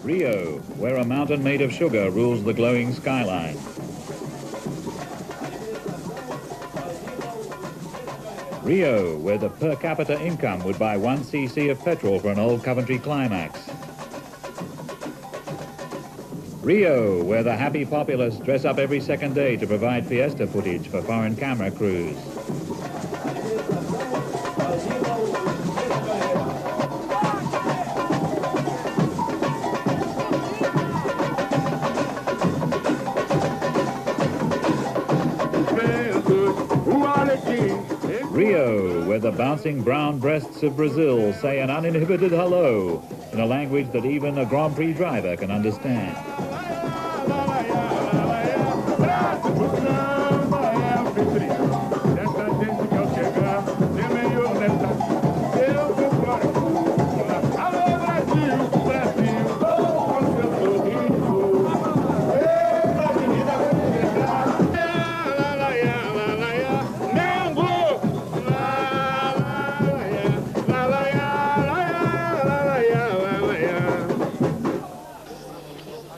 Rio, where a mountain made of sugar rules the glowing skyline. Rio, where the per capita income would buy 1 cc of petrol for an old Coventry Climax. Rio, where the happy populace dress up every second day to provide fiesta footage for foreign camera crews. Rio, where the bouncing brown breasts of Brazil say an uninhibited hello in a language that even a Grand Prix driver can understand.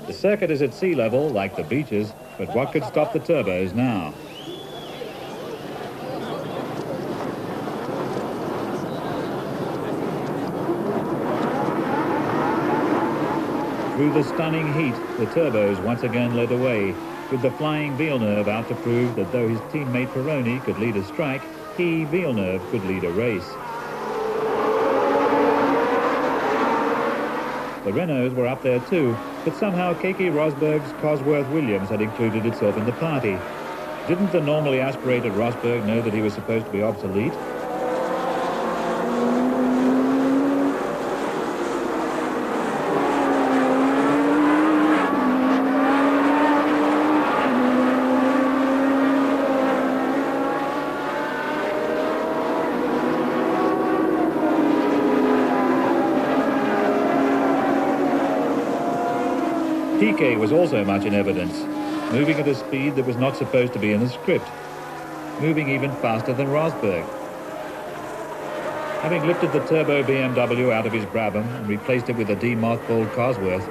The circuit is at sea level, like the beaches, but what could stop the turbos now? Through the stunning heat, the turbos once again led away, with the flying Villeneuve out to prove that though his teammate Pironi could lead a strike, he, Villeneuve, could lead a race. The Renaults were up there too, but somehow Keke Rosberg's Cosworth Williams had included itself in the party. Didn't the normally aspirated Rosberg know that he was supposed to be obsolete? Piquet was also much in evidence, moving at a speed that was not supposed to be in the script, moving even faster than Rosberg. Having lifted the turbo BMW out of his Brabham and replaced it with a demothballed Cosworth,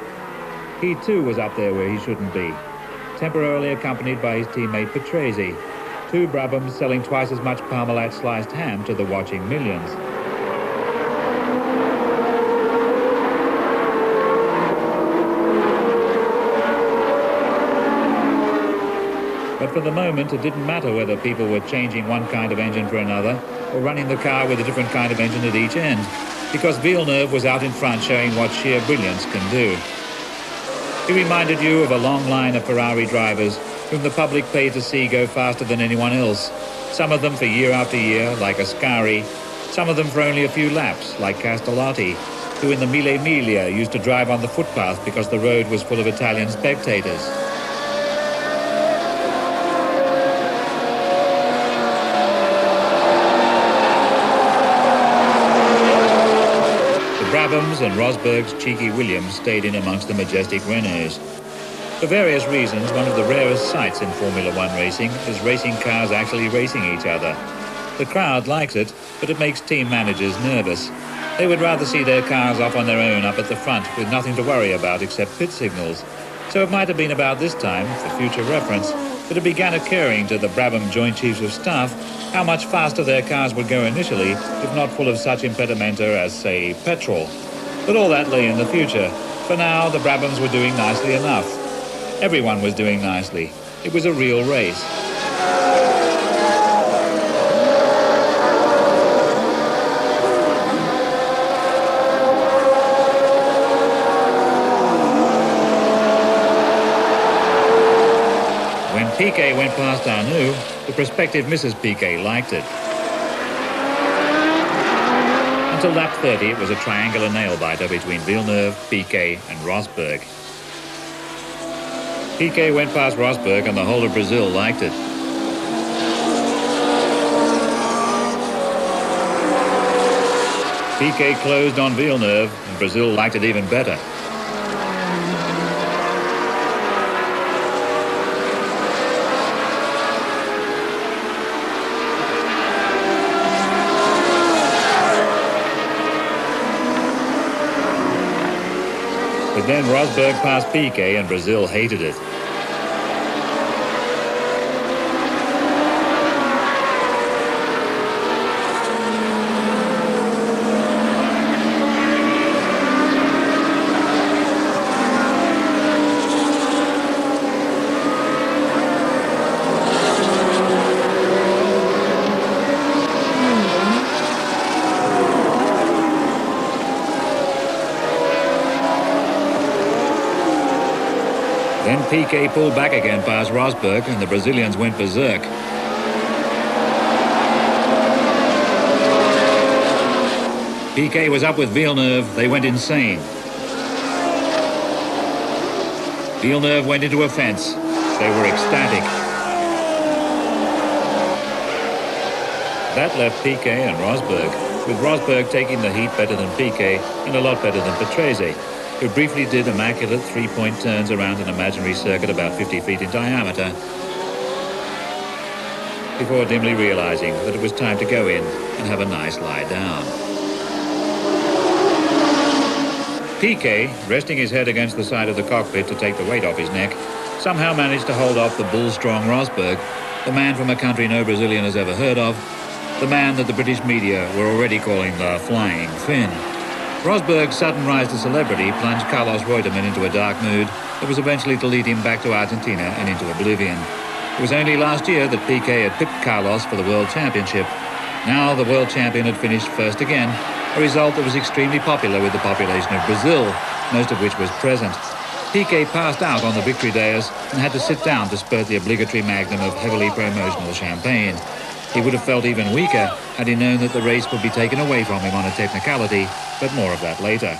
he too was up there where he shouldn't be, temporarily accompanied by his teammate Patrese, 2 Brabhams selling twice as much Parmalat sliced ham to the watching millions. But for the moment, it didn't matter whether people were changing one kind of engine for another or running the car with a different kind of engine at each end, because Villeneuve was out in front showing what sheer brilliance can do. He reminded you of a long line of Ferrari drivers whom the public paid to see go faster than anyone else, some of them for year after year, like Ascari, some of them for only a few laps, like Castellotti, who in the Mille Miglia used to drive on the footpath because the road was full of Italian spectators. Brabhams and Rosberg's cheeky Williams stayed in amongst the majestic Renaults. For various reasons, one of the rarest sights in Formula One racing is racing cars actually racing each other. The crowd likes it, but it makes team managers nervous. They would rather see their cars off on their own up at the front with nothing to worry about except pit signals. So it might have been about this time, for future reference, that it began occurring to the Brabham Joint Chiefs of Staff how much faster their cars would go initially if not full of such impedimenta as, say, petrol. But all that lay in the future. For now, the Brabhams were doing nicely enough. Everyone was doing nicely. It was a real race. When Piquet went past Arnoux, the prospective Mrs. Piquet liked it. Until lap 30, it was a triangular nail-biter between Villeneuve, Piquet and Rosberg. Piquet went past Rosberg and the whole of Brazil liked it. Piquet closed on Villeneuve and Brazil liked it even better. But then Rosberg passed Piquet and Brazil hated it. Then Piquet pulled back again past Rosberg and the Brazilians went berserk. Piquet was up with Villeneuve, they went insane. Villeneuve went into a fence, they were ecstatic. That left Piquet and Rosberg, with Rosberg taking the heat better than Piquet and a lot better than Patrese, who briefly did immaculate three-point turns around an imaginary circuit about 50 feet in diameter, before dimly realizing that it was time to go in and have a nice lie down. Piquet, resting his head against the side of the cockpit to take the weight off his neck, somehow managed to hold off the bull-strong Rosberg, the man from a country no Brazilian has ever heard of, the man that the British media were already calling the Flying Finn. Rosberg's sudden rise to celebrity plunged Carlos Reutemann into a dark mood that was eventually to lead him back to Argentina and into oblivion. It was only last year that Piquet had pipped Carlos for the World Championship. Now the World Champion had finished first again, a result that was extremely popular with the population of Brazil, most of which was present. Piquet passed out on the victory dais and had to sit down to spurt the obligatory magnum of heavily promotional champagne. He would have felt even weaker had he known that the race would be taken away from him on a technicality, but more of that later.